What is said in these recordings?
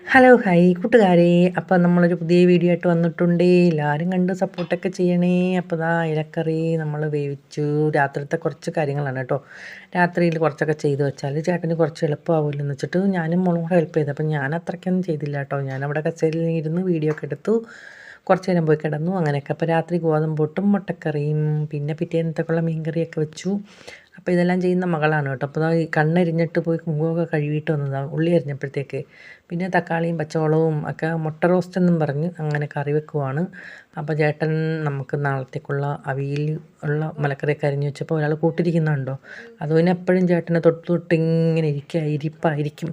Hello hi കൂട്ടുകാരെ. അപ്പോൾ നമ്മളൊരു പുതിയ വീഡിയോ ആയിട്ട് വന്നിട്ടുണ്ട്. എല്ലാവരും കണ്ട് സപ്പോർട്ടൊക്കെ ചെയ്യണേ. അപ്പോൾ ദാ ഇലക്കറി നമ്മൾ വേവിച്ചു. രാത്രിത്തെ കുറച്ച് കാര്യങ്ങളാണ് കേട്ടോ. രാത്രിയിൽ കുറച്ചൊക്കെ ചെയ്ത് വെച്ചാൽ ചേട്ടന് കുറച്ച് എളുപ്പമാവില്ലെന്ന് എന്ന് വെച്ചിട്ട് ഞാനും മോളും കൂടെ ഹെൽപ്പ് ചെയ്തു. അപ്പം ഞാൻ അത്രയ്ക്കൊന്നും ചെയ്തില്ല കേട്ടോ. ഞാനവിടെ കസേരയിൽ ഇരുന്ന് വീഡിയോ ഒക്കെ എടുത്തു. കുറച്ച് നേരം പോയി കിടന്നു അങ്ങനെയൊക്കെ. അപ്പോൾ രാത്രി ഗോതമ്പ് പൊട്ടും മുട്ടക്കറിയും പിന്നെ പിറ്റേന്നത്തേക്കുള്ള മീൻകറിയൊക്കെ വെച്ചു. അപ്പോൾ ഇതെല്ലാം ചെയ്യുന്ന മകളാണ് കേട്ടോ. അപ്പോൾ ഈ കണ്ണെരിഞ്ഞിട്ട് പോയി കുങ്കുമൊക്കെ കഴുകിയിട്ട് വന്നതാണ് ഉള്ളി അരിഞ്ഞപ്പോഴത്തേക്ക്. പിന്നെ തക്കാളിയും പച്ചമുളകും ഒക്കെ മുട്ട റോസ്റ്റ് എന്നും പറഞ്ഞ് അങ്ങനെ കറി വെക്കുവാണ്. അപ്പോൾ ചേട്ടൻ നമുക്ക് നാളത്തേക്കുള്ള അവിയൽ ഉള്ള മലക്കറിയൊക്കെ അരിഞ്ഞ് വെച്ചപ്പോൾ ഒരാൾ കൂട്ടിരിക്കുന്നുണ്ടോ. അത് പിന്നെ എപ്പോഴും ചേട്ടനെ തൊട്ട് തൊട്ട് ഇങ്ങനെ ഇരിപ്പായിരിക്കും.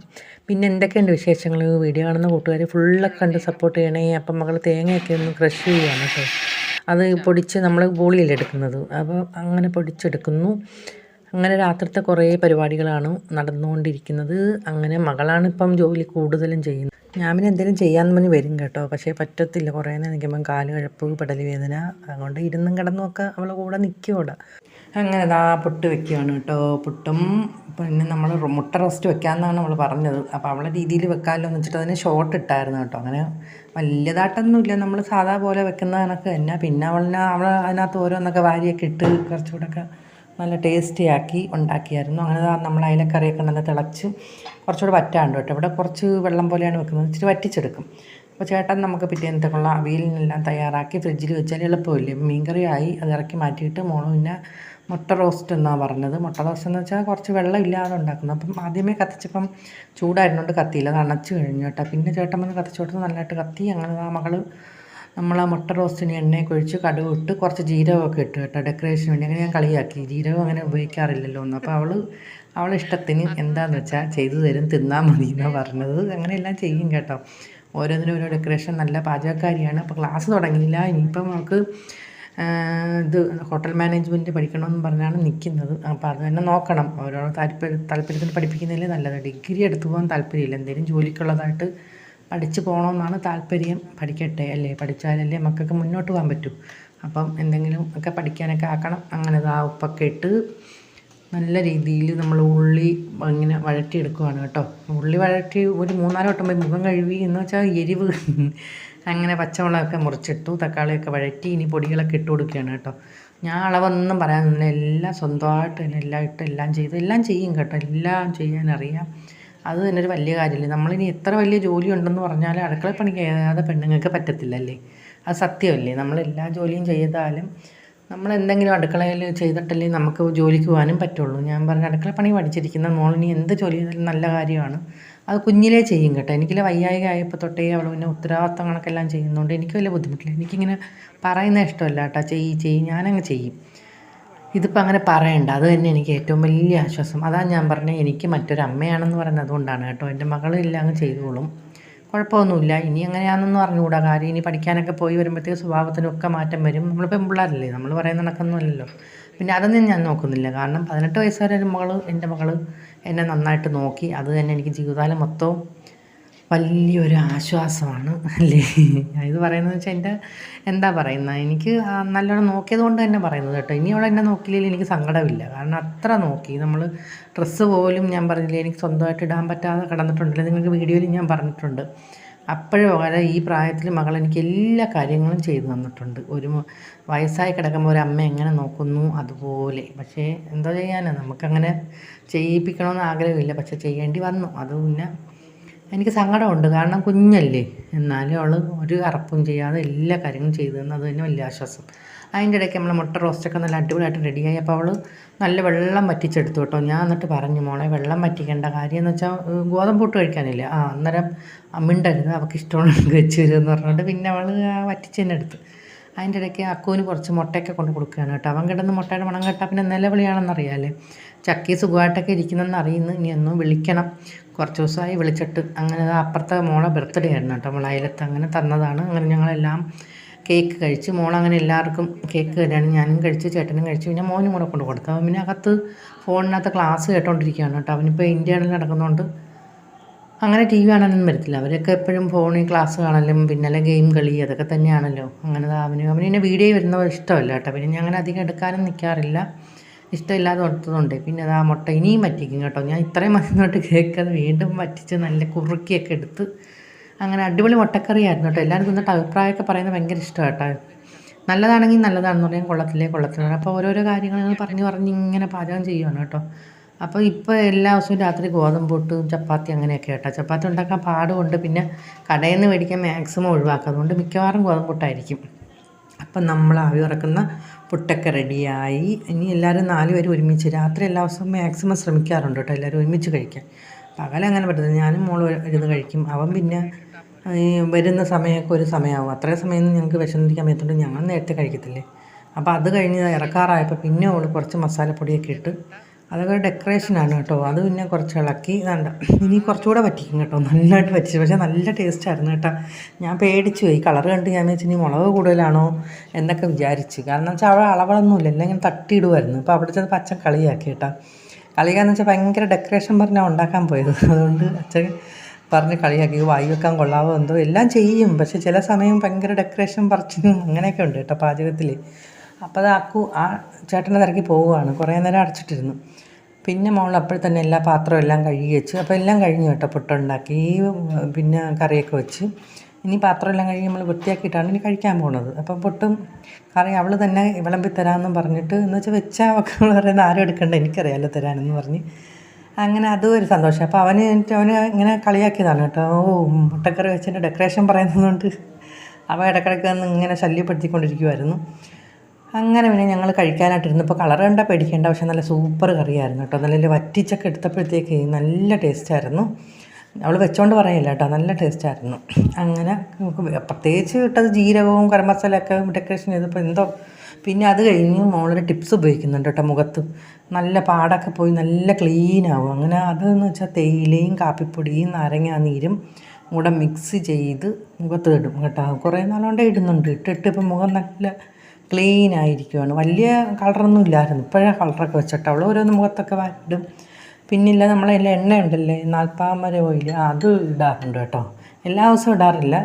പിന്നെ എന്തൊക്കെയുണ്ട് വിശേഷങ്ങൾ? വീഡിയോ കാണുന്ന കൂട്ടുകാർ ഫുള്ളൊക്കെ കണ്ട് സപ്പോർട്ട് ചെയ്യണേ. അപ്പം മകൾ തേങ്ങയൊക്കെ ഒന്ന് ക്രഷ് ചെയ്യുകയാണ് കേട്ടോ. അത് പൊടിച്ച് നമ്മൾ ബോളിയല്ലേ എടുക്കുന്നത്. അപ്പോൾ അങ്ങനെ പൊടിച്ചെടുക്കുന്നു. അങ്ങനെ രാത്രിത്തെ കുറേ പരിപാടികളാണ് നടന്നുകൊണ്ടിരിക്കുന്നത്. അങ്ങനെ മകളാണ് ഇപ്പം ജോലി കൂടുതലും ചെയ്യുന്നത്. ഞാൻ പിന്നെ എന്തെങ്കിലും ചെയ്യാമെന്ന് പറഞ്ഞ് വരും കേട്ടോ. പക്ഷേ പറ്റത്തില്ല. കുറേ നേരം നിൽക്കുമ്പം കാല് കഴപ്പ് പെടൽ വേദന. അതുകൊണ്ട് ഇരുന്നും കിടന്നും ഒക്കെ അവളെ കൂടെ നിൽക്കും അവിടെ. അങ്ങനെ പുട്ട് വെക്കുകയാണ് കേട്ടോ. പുട്ടും പിന്നെ നമ്മൾ മുട്ട റോസ്റ്റ് വെക്കാമെന്നാണ് അവൾ പറഞ്ഞത്. അപ്പോൾ അവളെ രീതിയിൽ വെക്കാമല്ലോ എന്ന് വെച്ചിട്ട് അതിന് ഷോർട്ട് ഇട്ടായിരുന്നു കേട്ടോ. അങ്ങനെ വലിയതായിട്ടൊന്നുമില്ല, നമ്മൾ സാധാ പോലെ വെക്കുന്ന കണക്ക് തന്നെ. പിന്നെ അവൾ അതിനകത്ത് ഓരോന്നൊക്കെ വാരിയൊക്കെ ഇട്ട് കുറച്ചുകൂടെയൊക്കെ നല്ല ടേസ്റ്റി ആക്കി ഉണ്ടാക്കിയായിരുന്നു. അങ്ങനെ നമ്മൾ അയിലക്കറിയൊക്കെ നല്ല തിളച്ച് കുറച്ചുകൂടെ വറ്റാണ്ട് കേട്ടോ. ഇവിടെ കുറച്ച് വെള്ളം പോലെയാണ് വെക്കുന്നത്, ഇച്ചിരി വറ്റിച്ചെടുക്കും. അപ്പോൾ ചേട്ടൻ നമുക്ക് പിറ്റേന്നത്തേക്കുള്ള അവിയലിനെല്ലാം തയ്യാറാക്കി ഫ്രിഡ്ജിൽ വെച്ചാൽ എളുപ്പമില്ലേ. മീൻകറി ആയി, അത് ഇറക്കി മാറ്റിയിട്ട് മോള് പിന്നെ മുട്ട റോസ്റ്റ് എന്നാണ് പറഞ്ഞത്. മുട്ട റോസ്റ്റ് എന്ന് വെച്ചാൽ കുറച്ച് വെള്ളം ഇല്ലാതെ ഉണ്ടാക്കുന്നത്. അപ്പം ആദ്യമേ കത്തിച്ചപ്പം ചൂടായിരുന്നുകൊണ്ട് കത്തിയില്ല, അത് അണച്ച് കഴിഞ്ഞു കേട്ടോ. പിന്നെ ചേട്ടൻ വന്ന് കത്തിച്ചു കൊടുത്ത് നല്ലതായിട്ട് കത്തി. അങ്ങനെ മകള് നമ്മൾ ആ മുട്ട റോസ്റ്റിന് എണ്ണയൊക്കെ ഒഴിച്ച് കടുക് ഇട്ട് കുറച്ച് ജീരകമൊക്കെ ഇട്ട് കേട്ടോ ഡെക്കറേഷന് വേണ്ടി. അങ്ങനെ ഞാൻ കളിയാക്കി, ജീരകം അങ്ങനെ ഉപയോഗിക്കാറില്ലല്ലോ എന്ന്. അപ്പോൾ അവൾ ഇഷ്ടത്തിന് എന്താണെന്ന് വെച്ചാൽ ചെയ്തു തരും, തിന്നാൽ മതി എന്നാണ് പറഞ്ഞത്. അങ്ങനെയെല്ലാം ചെയ്യും കേട്ടോ. ഓരോന്നിനും ഓരോ ഡെക്കറേഷൻ. നല്ല പാചകക്കാരിയാണ്. അപ്പോൾ ക്ലാസ് തുടങ്ങിയില്ല. ഇനിയിപ്പം നമുക്ക് ഇത് ഹോട്ടൽ മാനേജ്മെൻറ്റ് പഠിക്കണമെന്ന് പറഞ്ഞാണ് നിൽക്കുന്നത്. അപ്പോൾ അത് തന്നെ നോക്കണം. ഓരോ താല്പര്യത്തിന് പഠിപ്പിക്കുന്നതിൽ നല്ലത്. ഡിഗ്രി എടുത്തു പോകാൻ താല്പര്യമില്ല, എന്തെങ്കിലും ജോലിക്കുള്ളതായിട്ട് പഠിച്ചു പോകണമെന്നാണ് താല്പര്യം. പഠിക്കട്ടെ അല്ലേ, പഠിച്ചാലല്ലേ മക്കൾക്ക് മുന്നോട്ട് പോകാൻ പറ്റൂ. അപ്പം എന്തെങ്കിലും ഒക്കെ പഠിക്കാനൊക്കെ ആക്കണം. അങ്ങനെ ഉപ്പൊക്കെ ഇട്ട് നല്ല രീതിയിൽ നമ്മൾ ഉള്ളി ഇങ്ങനെ വഴറ്റിയെടുക്കുവാണ് കേട്ടോ. ഉള്ളി വഴറ്റി ഒരു 3-4 വട്ടം പോയി മുഖം കഴുകി, എന്ന് വെച്ചാൽ എരിവ്. അങ്ങനെ പച്ചമുളകൊക്കെ മുറിച്ചിട്ടു, തക്കാളിയൊക്കെ വഴറ്റി, ഇനി പൊടികളൊക്കെ ഇട്ട് കൊടുക്കുകയാണ് കേട്ടോ. ഞാൻ അളവൊന്നും പറയാനൊന്നുമില്ല, എല്ലാം സ്വന്തമായിട്ട് തന്നെ എല്ലാം ഇട്ട് എല്ലാം ചെയ്യും കേട്ടോ. എല്ലാം ചെയ്യാനറിയാം. അത് തന്നെ ഒരു വലിയ കാര്യമല്ലേ. നമ്മളിനി എത്ര വലിയ ജോലി ഉണ്ടെന്ന് പറഞ്ഞാലും അടുക്കള പണി ചെയ്യാതെ പെണ്ണുങ്ങൾക്ക് പറ്റത്തില്ലല്ലേ. അത് സത്യമല്ലേ. നമ്മളെല്ലാ ജോലിയും ചെയ്താലും നമ്മൾ എന്തെങ്കിലും അടുക്കളയിൽ ചെയ്തിട്ടല്ലേ നമുക്ക് ജോലിക്ക് പോകാനും പറ്റുള്ളൂ. ഞാൻ പറഞ്ഞ അടുക്കള പണി പഠിച്ചിരിക്കുന്ന മോളിനി എന്ത് ജോലി ചെയ്താലും നല്ല കാര്യമാണ്. അത് കുഞ്ഞിലേ ചെയ്യും കേട്ടോ. എനിക്കില്ല വയ്യായിക ആയപ്പോൾ തൊട്ടേ അവൾ പിന്നെ ഉത്തരവാദിത്തങ്ങളൊക്കെ ചെയ്യുന്നതുകൊണ്ട് എനിക്ക് വലിയ ബുദ്ധിമുട്ടില്ല. എനിക്കിങ്ങനെ പറയുന്നത് ഇഷ്ടമല്ല കേട്ടോ. ചെയ്യും ഞാനങ്ങ് ചെയ്യും. ഇതിപ്പോൾ അങ്ങനെ പറയണ്ട, അത് തന്നെ എനിക്ക് ഏറ്റവും വലിയ ആശ്വാസം. അതാണ് ഞാൻ പറഞ്ഞത്, എനിക്ക് മറ്റൊരു അമ്മയാണെന്ന് പറയുന്നത് അതുകൊണ്ടാണ് കേട്ടോ. എൻ്റെ മകളെല്ലാം അങ്ങ് ചെയ്തോളും, കുഴപ്പമൊന്നുമില്ല. ഇനി എങ്ങനെയാണെന്ന് പറഞ്ഞുകൂടാ. കാര്യം ഇനി പഠിക്കാനൊക്കെ പോയി വരുമ്പോഴത്തേക്ക് സ്വഭാവത്തിനൊക്കെ മാറ്റം വരും. നമ്മൾ പെൺപിള്ളേരല്ലേ, നമ്മൾ പറയുന്ന കണക്കൊന്നുമല്ലല്ലോ. പിന്നെ അതൊന്നും ഞാൻ നോക്കുന്നില്ല. കാരണം 18 വയസ്സ് വരെ എൻ്റെ മകൾ എന്നെ നന്നായിട്ട് നോക്കി. അത് തന്നെ എനിക്ക് ജീവിതകാലം മൊത്തവും വലിയൊരു ആശ്വാസമാണ് അല്ലേ. ഇത് പറയുന്നത് വെച്ചാൽ എൻ്റെ എന്താ പറയുന്നത്, എനിക്ക് നല്ലോണം നോക്കിയത് കൊണ്ട് തന്നെ പറയുന്നത് കേട്ടോ. ഇനി അവൾ എന്നെ നോക്കിയില്ലെങ്കിൽ എനിക്ക് സങ്കടമില്ല. കാരണം അത്ര നോക്കി. നമ്മൾ ഡ്രസ്സ് പോലും ഞാൻ പറഞ്ഞില്ലേ, എനിക്ക് സ്വന്തമായിട്ട് ഇടാൻ പറ്റാതെ കിടന്നിട്ടുണ്ടല്ലോ, നിങ്ങൾക്ക് വീഡിയോയിൽ ഞാൻ പറഞ്ഞിട്ടുണ്ട്. അപ്പോഴും അതായത് ഈ പ്രായത്തിൽ മകൾ എനിക്ക് എല്ലാ കാര്യങ്ങളും ചെയ്തു തന്നിട്ടുണ്ട്. ഒരു വയസ്സായി കിടക്കുമ്പോൾ ഒരു അമ്മ എങ്ങനെ നോക്കുന്നു അതുപോലെ. പക്ഷേ എന്താ ചെയ്യാനാണ്, നമുക്കങ്ങനെ ചെയ്യിപ്പിക്കണമെന്ന് ആഗ്രഹമില്ല, പക്ഷെ ചെയ്യേണ്ടി വന്നു. അത് പിന്നെ എനിക്ക് സങ്കടമുണ്ട്. കാരണം കുഞ്ഞല്ലേ, എന്നാലും അവൾ ഒരു അറപ്പും ചെയ്യാതെ എല്ലാ കാര്യങ്ങളും ചെയ്തു തന്നു. അത് തന്നെ വലിയ ആശ്വാസം. അതിൻ്റെ ഇടയ്ക്ക് നമ്മൾ മുട്ട റോസ്റ്റൊക്കെ നല്ല അടിപൊളിയായിട്ട് റെഡിയായി. അപ്പോൾ അവൾ നല്ല വെള്ളം വറ്റിച്ചെടുത്തു കേട്ടോ. ഞാൻ എന്നിട്ട് പറഞ്ഞു, മോളെ വെള്ളം വറ്റിക്കേണ്ട കാര്യം എന്ന് വെച്ചാൽ ഗോതമ്പ് പുട്ട് കഴിക്കാനില്ല. അന്നേരം മിണ്ടരുത്, അവൾക്ക് ഇഷ്ടമുള്ളത് വെച്ച് തരുമെന്ന് പറഞ്ഞുകൊണ്ട് പിന്നെ അവൾ വറ്റിച്ച് തന്നെ എടുത്ത്. അതിൻ്റെ ഇടയ്ക്ക് അക്കുവിന് കുറച്ച് മുട്ടയൊക്കെ കൊണ്ട് കൊടുക്കുകയാണ് കേട്ടോ. അവൻ കിടന്ന് മുട്ടയുടെ മണം കേട്ടാൽ പിന്നെ നിലവിളിയാണെന്നറിയാമല്ലേ. ചക്കി സുഖമായിട്ടൊക്കെ ഇരിക്കുന്നെന്ന് അറിയുന്നു. ഇനി ഒന്നും വിളിക്കണം. കുറച്ച് ദിവസമായി വിളിച്ചിട്ട്. അങ്ങനെ അപ്പുറത്തെ മോളെ ബർത്ത്ഡേ ആയിരുന്നു കേട്ടോ. നമ്മൾ അയലത്ത് അങ്ങനെ തന്നതാണ്. അങ്ങനെ ഞങ്ങളെല്ലാം കേക്ക് കഴിച്ച്. മോളങ്ങനെ എല്ലാവർക്കും കേക്ക് തരാണ്. ഞാനും കഴിച്ച്, ചേട്ടനും കഴിച്ച്, പിന്നെ മോനും കൂടെ കൊണ്ട് കൊടുത്തു. അവൻ പിന്നെ അകത്ത് ഫോണിനകത്ത് ക്ലാസ് കേട്ടോണ്ടിരിക്കുകയാണ് കേട്ടോ. അവനിപ്പോൾ ഇന്ത്യയിൽ നടക്കുന്നതുകൊണ്ട് അങ്ങനെ ടി വി കാണാനൊന്നും വരത്തില്ല. അവരൊക്കെ എപ്പോഴും ഫോണിൽ ക്ലാസ് കാണലും പിന്നെ ഗെയിം കളി അതൊക്കെ തന്നെയാണല്ലോ. അങ്ങനെ അവന് പിന്നെ വീഡിയോ വരുന്നത് ഇഷ്ടമല്ല കേട്ടോ. പിന്നെ ഞാൻ അങ്ങനെ അധികം എടുക്കാനും നിൽക്കാറില്ല, ഇഷ്ടമില്ലാതെ കൊടുത്തതുകൊണ്ട്. പിന്നെ മുട്ട ഇനിയും വറ്റിക്കും കേട്ടോ. ഞാൻ ഇത്രയും മതിന്നോട്ട് കേൾക്കാതെ വീണ്ടും വറ്റിച്ച് നല്ല കുറുക്കിയൊക്കെ എടുത്ത് അങ്ങനെ അടിപൊളി മുട്ടക്കറിയായിരുന്നു കേട്ടോ. എല്ലാവരും തിന്നിട്ട് അഭിപ്രായമൊക്കെ പറയുന്നത് ഭയങ്കര ഇഷ്ടമാണ് കേട്ടോ. നല്ലതാണെങ്കിൽ നല്ലതാണെന്ന് പറയാൻ, കൊള്ളത്തില്ലേ കൊള്ളത്തില്ല. അപ്പോൾ ഓരോരോ കാര്യങ്ങൾ ഞങ്ങൾ പറഞ്ഞ് ഇങ്ങനെ പാചകം ചെയ്യുവാണ് കേട്ടോ. അപ്പോൾ ഇപ്പോൾ എല്ലാ ദിവസവും രാത്രി ഗോതമ്പ് പുട്ടും ചപ്പാത്തി അങ്ങനെയൊക്കെ കേട്ടോ. ചപ്പാത്തി ഉണ്ടാക്കാൻ പാടുകൊണ്ട് പിന്നെ കടയിൽ നിന്ന് മേടിക്കാൻ മാക്സിമം ഒഴിവാക്കുക. അതുകൊണ്ട് മിക്കവാറും ഗോതമ്പ് പുട്ടായിരിക്കും. അപ്പം നമ്മൾ ആവി ഇറക്കുന്ന പുട്ടൊക്കെ റെഡിയായി. ഇനി എല്ലാവരും 4 പേരും ഒരുമിച്ച് രാത്രി എല്ലാ ദിവസവും മാക്സിമം ശ്രമിക്കാറുണ്ട് കേട്ടോ എല്ലാവരും ഒരുമിച്ച് കഴിക്കാൻ. പകലങ്ങനെ പറ്റത്തില്ല. ഞാനും മോളും ഇരുന്ന് കഴിക്കും. അവൻ പിന്നെ ഈ വരുന്ന സമയമൊക്കെ ഒരു സമയമാവും. അത്രയും സമയമൊന്നും ഞങ്ങൾക്ക് വിശന്നിരിക്കാൻ പറ്റുന്നുണ്ട്. ഞങ്ങൾ നേരത്തെ കഴിക്കത്തില്ലേ. അപ്പോൾ അത് കഴിഞ്ഞ് ഇറക്കാറായപ്പോൾ പിന്നെ അവൾ കുറച്ച് മസാലപ്പൊടിയൊക്കെ ഇട്ട് അതൊക്കെ ഡെക്കറേഷനാണ് കേട്ടോ. അത് പിന്നെ കുറച്ച് ഇളക്കി ഇതാണ്ട് ഇനി കുറച്ചുകൂടെ വറ്റിക്കും കേട്ടോ. നന്നായിട്ട് വറ്റിച്ചു. പക്ഷേ നല്ല ടേസ്റ്റായിരുന്നു കേട്ടോ. ഞാൻ പേടിച്ചു പോയി. കളർ കണ്ട് ഞാൻ വെച്ചാൽ ഇനി മുളക് കൂടുതലാണോ എന്നൊക്കെ വിചാരിച്ചു. കാരണം വെച്ചാൽ അവിടെ അളവളൊന്നുമില്ല, എല്ലാം ഇങ്ങനെ തട്ടിയിടുമായിരുന്നു. അപ്പോൾ അവിടെ ചെന്ന് അച്ഛൻ കളിയാക്കി കേട്ടോ. കളിക്കാന്ന് വെച്ചാൽ ഭയങ്കര ഡെക്കറേഷൻ പറഞ്ഞാൽ ഉണ്ടാക്കാൻ പോയത്. അതുകൊണ്ട് അച്ഛൻ പറഞ്ഞ് കളിയാക്കി വായി വെക്കാൻ കൊള്ളാവോ എന്തോ എല്ലാം ചെയ്യും. പക്ഷെ ചില സമയം ഭയങ്കര ഡെക്കറേഷൻ പറിച്ചും അങ്ങനെയൊക്കെ ഉണ്ട് കേട്ടോ പാചകത്തിൽ. അപ്പോൾ അത് ആ ചേട്ടനെ തിരക്കി പോവുകയാണ്. കുറേ നേരം അടച്ചിട്ടിരുന്നു. പിന്നെ മോൾ അപ്പോൾ തന്നെ എല്ലാ പാത്രവും എല്ലാം കഴുകി വെച്ച്. അപ്പോൾ എല്ലാം കഴിഞ്ഞു കേട്ടോ. പുട്ടുണ്ടാക്കി പിന്നെ കറിയൊക്കെ വെച്ച്. ഇനി പാത്രം എല്ലാം കഴുകി നമ്മൾ വൃത്തിയാക്കിയിട്ടാണ് ഇനി കഴിക്കാൻ പോകുന്നത്. അപ്പം പുട്ടും കറി അവൾ തന്നെ വിളമ്പി തരാമെന്നും പറഞ്ഞിട്ട് എന്ന് വെച്ചാൽ വെച്ചാൽ ഒക്കെ പറയുന്നത് ആരും എടുക്കണ്ട, എനിക്കറിയാമല്ലോ തരാനെന്ന് പറഞ്ഞ് അങ്ങനെ അതും ഒരു സന്തോഷം. അപ്പോൾ അവന് ഇങ്ങനെ കളിയാക്കിയതാണ് കേട്ടോ. മുട്ടക്കറി വെച്ചതിൻ്റെ ഡെക്കറേഷൻ പറയുന്നതുകൊണ്ട് അവ ഇടയ്ക്കിടയ്ക്ക് വന്ന് ഇങ്ങനെ ശല്യപ്പെടുത്തിക്കൊണ്ടിരിക്കുമായിരുന്നു. അങ്ങനെ പിന്നെ ഞങ്ങൾ കഴിക്കാനായിട്ടിരുന്നു. ഇപ്പോൾ കളർ കണ്ടാൽ പേടിക്കേണ്ട, പക്ഷേ നല്ല സൂപ്പർ കറിയായിരുന്നു കേട്ടോ. നല്ല വറ്റിച്ചൊക്കെ എടുത്തപ്പോഴത്തേക്ക് നല്ല ടേസ്റ്റായിരുന്നു. അവൾ വെച്ചോണ്ട് പറയില്ല കേട്ടോ, നല്ല ടേസ്റ്റായിരുന്നു. അങ്ങനെ പ്രത്യേകിച്ച് ഇട്ടത് ജീരകവും ഗരം മസാലയൊക്കെ ഡെക്കറേഷൻ ചെയ്തപ്പോൾ എന്തോ. പിന്നെ അത് കഴിഞ്ഞ് മോളൊരു ടിപ്സ് ഉപയോഗിക്കുന്നുണ്ട് കേട്ടോ. മുഖത്ത് നല്ല പാടൊക്കെ പോയി നല്ല ക്ലീനാവും. അങ്ങനെ അതെന്ന് വെച്ചാൽ തേയിലയും കാപ്പിപ്പൊടിയും നാരങ്ങാനീരും കൂടെ മിക്സ് ചെയ്ത് മുഖത്ത് ഇടും കേട്ടോ. കുറേ നാളുകൊണ്ടേ ഇടുന്നുണ്ട്. ഇട്ടിട്ട് ഇപ്പം മുഖം നല്ല ക്ലീൻ ആയിരിക്കുവാണ്. വലിയ കളറൊന്നും ഇല്ലായിരുന്നു. ഇപ്പോഴാണ് കളറൊക്കെ വെച്ചിട്ട് അവൾ ഓരോന്ന് മുഖത്തൊക്കെ വാരിടും. പിന്നില്ല നമ്മളതിൽ എണ്ണ ഉണ്ടല്ലേ, 40 ഓയിൽ, അത് ഇടാറുണ്ട് കേട്ടോ. എല്ലാ ദിവസവും ഇടാറില്ല,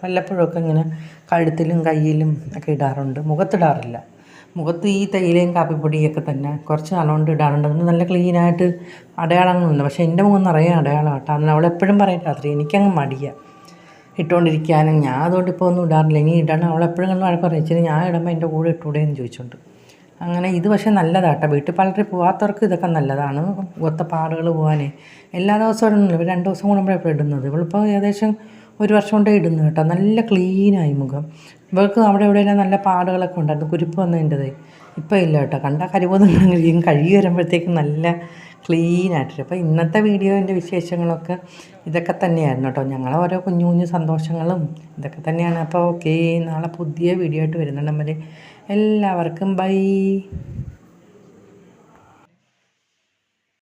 വല്ലപ്പോഴൊക്കെ ഇങ്ങനെ കഴുത്തിലും കയ്യിലും ഒക്കെ ഇടാറുണ്ട്. മുഖത്തിടാറില്ല. മുഖത്ത് ഈ തേയിലയും കാപ്പിപ്പൊടിയൊക്കെ തന്നെ കുറച്ച് നാളുകൊണ്ട് ഇടാറുണ്ട്. അതുകൊണ്ട് നല്ല ക്ലീനായിട്ട് അടയാളങ്ങളൊന്നുമില്ല. പക്ഷേ എൻ്റെ മുഖം നിറയെ അടയാളം കേട്ടോ. അന്ന് അവളെപ്പോഴും പറയും രാത്രി എനിക്കങ്ങ് മടിയാണ് ഇട്ടുകൊണ്ടിരിക്കാനും. ഞാൻ അതുകൊണ്ട് ഇപ്പോൾ ഒന്നും ഇടാറില്ല. ഇനി ഇടണം. അവളെപ്പോഴും കണ്ട് വഴക്ക് പറയും, ഇച്ചിരി ഞാൻ ഇടുമ്പോൾ എൻ്റെ കൂടെ ഇട്ടൂടെയെന്ന് ചോദിച്ചുകൊണ്ട്. അങ്ങനെ ഇത് പക്ഷേ നല്ലതാട്ടോ. ബ്യൂട്ടി പാർലറിൽ പോകാത്തവർക്ക് ഇതൊക്കെ നല്ലതാണ്. ഒത്ത പാടുകൾ പോകാനേ. എല്ലാ ദിവസവും ഇടുന്നില്ല, 2 ദിവസം കൂടുമ്പോഴാണ് ഇടുന്നത്. ഇവളിപ്പോൾ ഏകദേശം 1 വർഷം കൊണ്ടേ ഇടുന്നു കേട്ടോ. നല്ല ക്ലീനായി മുഖം. ഇവൾക്ക് അവിടെ എവിടെയെല്ലാം നല്ല പാടുകളൊക്കെ ഉണ്ടായിരുന്നു, കുരുപ്പ് വന്നതിൻ്റെത്. ഇപ്പോൾ ഇല്ല കേട്ടോ. കണ്ടാൽ കരിപോന്നും കഴുകി വരുമ്പോഴത്തേക്കും നല്ല ക്ലീനായിട്ട്. അപ്പോൾ ഇന്നത്തെ വീഡിയോൻ്റെ വിശേഷങ്ങളൊക്കെ ഇതൊക്കെ തന്നെയായിരുന്നു കേട്ടോ. ഞങ്ങളെ ഓരോ കുഞ്ഞു കുഞ്ഞു സന്തോഷങ്ങളും ഇതൊക്കെ തന്നെയാണ്. അപ്പോൾ ഓക്കേ, നാളെ പുതിയ വീഡിയോ ആയിട്ട് വരുന്നുണ്ട്. നമ്മൾ എല്ലാവർക്കും ബൈ.